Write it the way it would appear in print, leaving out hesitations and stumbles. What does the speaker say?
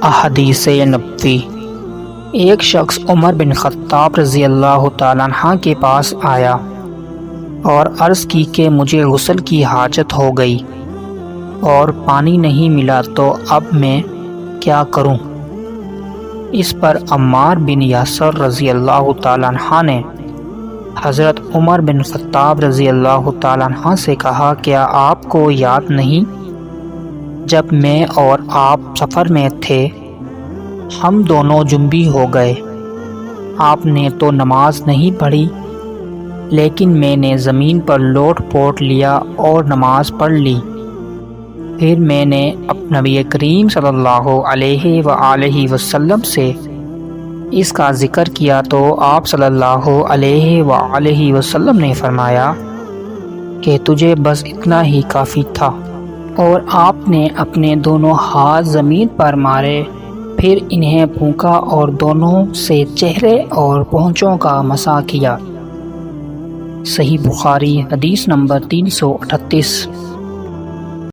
احادیث نبوی۔ ایک شخص عمر بن خطاب رضی اللہ تعالیٰ عنہ کے پاس آیا اور عرض کی کہ مجھے غسل کی حاجت ہو گئی اور پانی نہیں ملا تو اب میں کیا کروں؟ اس پر عمار بن یاسر رضی اللہ تعالیٰ عنہ نے حضرت عمر بن خطاب رضی اللہ تعالیٰ عنہ سے کہا، کیا آپ کو یاد نہیں جب میں اور آپ سفر میں تھے، ہم دونوں جنبی ہو گئے، آپ نے تو نماز نہیں پڑھی لیکن میں نے زمین پر لوٹ پوٹ لیا اور نماز پڑھ لی۔ پھر میں نے نبی کریم صلی اللہ علیہ وآلہ وسلم سے اس کا ذکر کیا تو آپ صلی اللہ علیہ وآلہ وسلم نے فرمایا کہ تجھے بس اتنا ہی کافی تھا، اور آپ نے اپنے دونوں ہاتھ زمین پر مارے، پھر انہیں پھونکا اور دونوں سے چہرے اور پونچھوں کا مسح کیا۔ صحیح بخاری حدیث نمبر 338۔